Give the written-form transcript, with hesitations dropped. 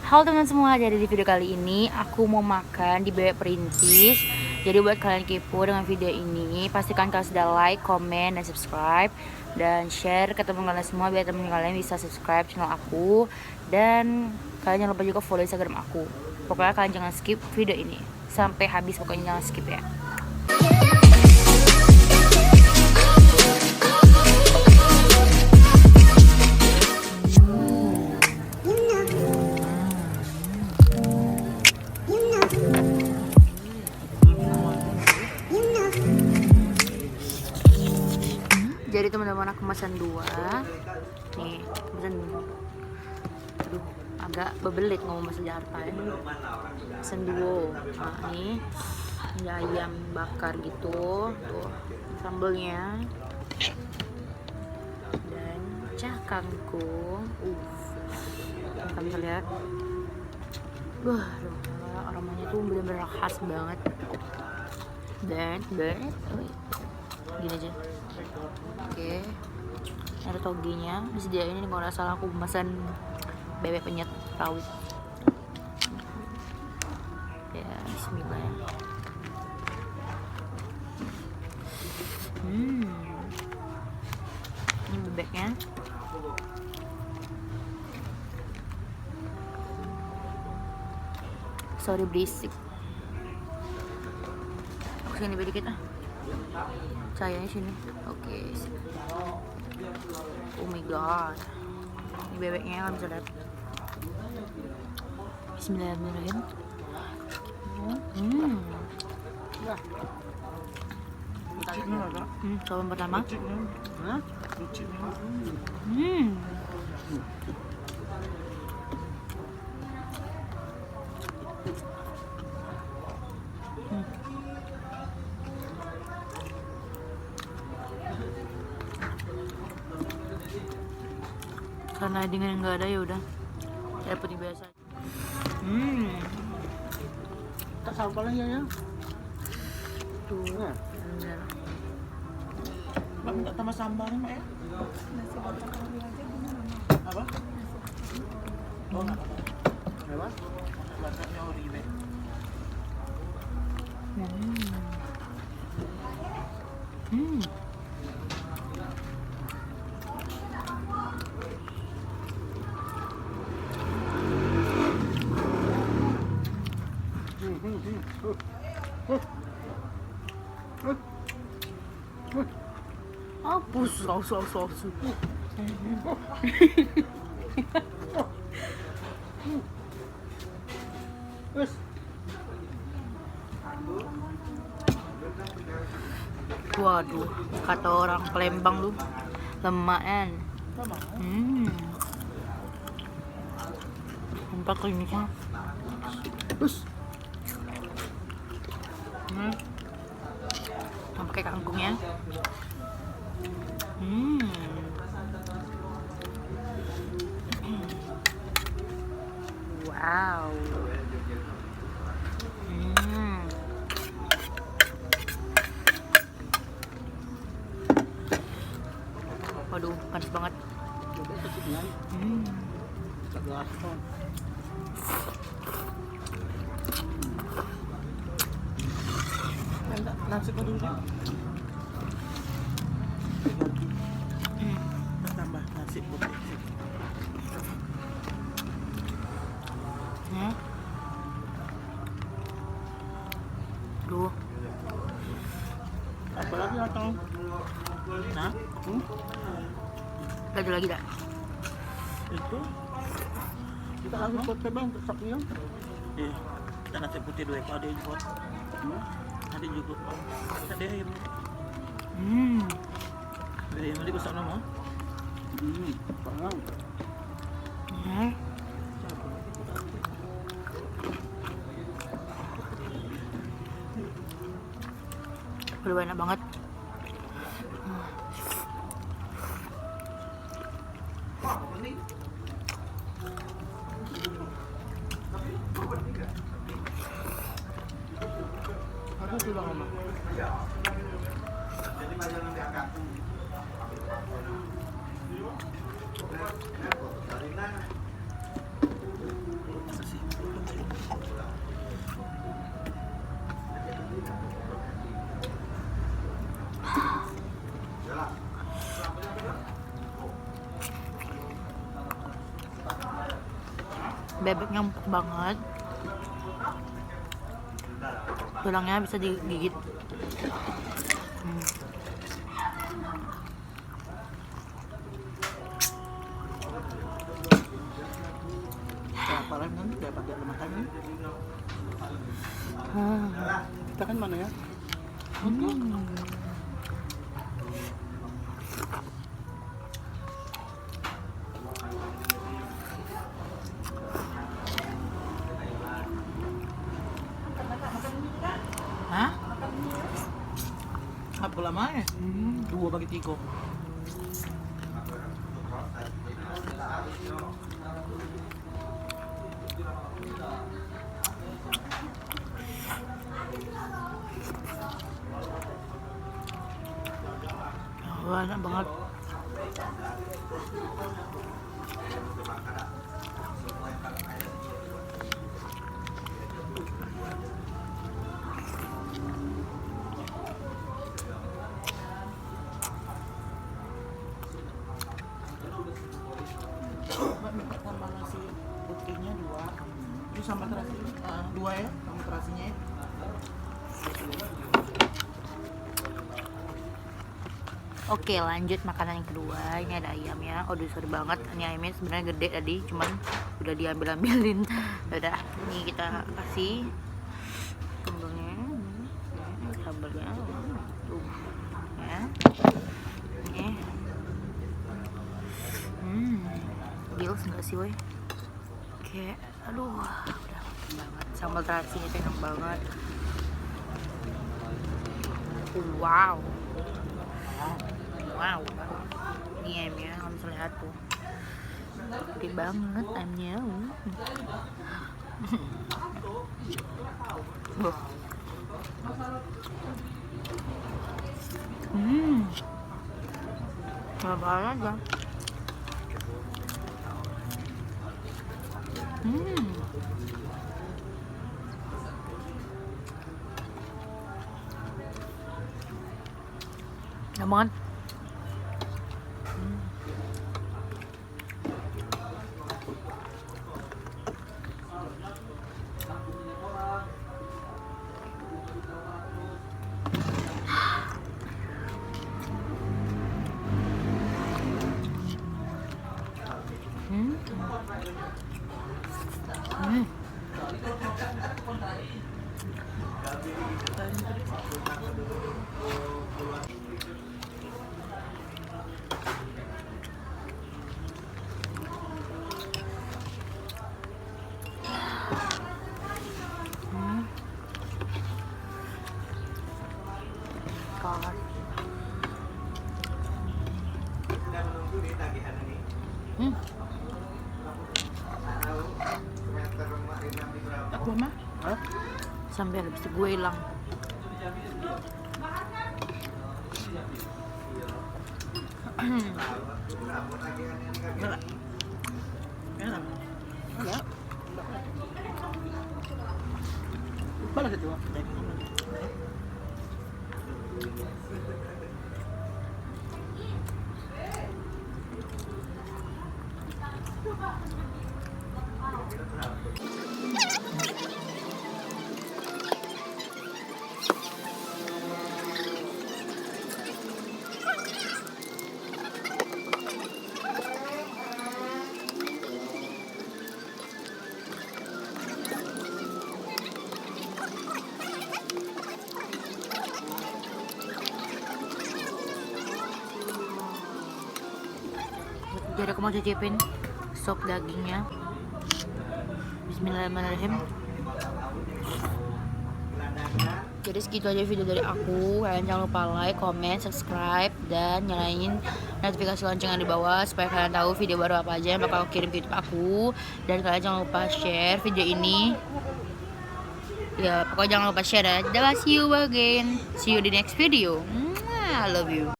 Halo teman semua, jadi di video kali ini aku mau makan di Bebek Perintis. Jadi buat kalian kepo dengan video ini, pastikan kalian sudah like, komen, dan subscribe, dan share ke teman kalian semua biar teman kalian bisa subscribe channel aku. Dan kalian jangan lupa juga follow Instagram aku. Pokoknya kalian jangan skip video ini sampai habis, pokoknya jangan skip ya. Jadi teman-teman, aku pesan 2 nih, pesan aduh agak bebelit ngomong bahasa Jakarta ya. Pesan 2 nah, nih ada ayam bakar gitu tuh, sambelnya dan cah kangkung. Kalian bisa lihat, aromanya tuh bener-bener khas banget. Dan gini aja. Oke, ada togenya disediain ini. Kalau nggak salah aku pesan bebek penyet rawit ya. Bismillah ya. Ini bebeknya. Sorry berisik, aku sini dikit ah, sayangnya sini. Oke. Oh my god, ini bebeknya kalian bisa lihat. Bismillahirrahmanirrahim. Coba pertama. Karena dengan yang nggak ada ya udah kayak putih biasa. Tak sampah lagi ya. Tuh bener. Mak minta tambah sambalnya mak ya. Apa? Oh nggak apa-apa. Apa? Bacanya ori deh. Apa saus. Terus. Waduh, kata orang Palembang lu lemakan. Empat kliniknya. Terus. Pakai kangkungnya. Wow. Waduh, panas banget. Nasi dulu deh. Tambah nasi putih. Duh. Apa lagi atau? Nah, Ada lagi dah. itu kita langsung buat tebang untuk sapinya. Iya, kita nasi putih dua ekor ada yang buat. Ada juga. Ada ayam. Ada ayam lagi besar nama. Paham. Udah enak banget. Aku sudah ngomong. Bebeknya empuk banget, tulangnya bisa digigit. Apalagi kan dapat dia makanan. Kita kan mana ya? Hah? Apa lama ya? 2 bagi 3. Wah, enak banget. Tambah nasi putihnya 2. Itu sama terasi 2 ya, sama terasinya ya. Oke, lanjut makanan yang kedua. Ini ada ayam ya. Aduh, sorry banget. Ini ayamnya sebenarnya gede tadi, cuman udah diambil-ambilin. Udah, ini kita kasih sambalnya. Sambalnya. Ya. Ini. Gils enggak sih, woy? Oke, aduh, udah banget. Sambal terasinya enak banget. Wow. Wow, ini ayamnya, kamu bisa lihat tuh, gede banget ayamnya. Apa aja. Enak banget. God. Aku mah? Sampai habis itu gue hilang. Enggak. Enak. Enggak. Balas itu. Jadi aku mau cicipin sop dagingnya. Bismillahirrahmanirrahim. Jadi segitu aja video dari aku. Kalian jangan lupa like, comment, subscribe, dan nyalain notifikasi loncengnya di bawah supaya kalian tahu video baru apa aja yang bakal aku kirim ke YouTube aku. Dan kalian jangan lupa share video ini. Ya, pokoknya jangan lupa share ya. Dadah, see you again. See you di next video. I love you.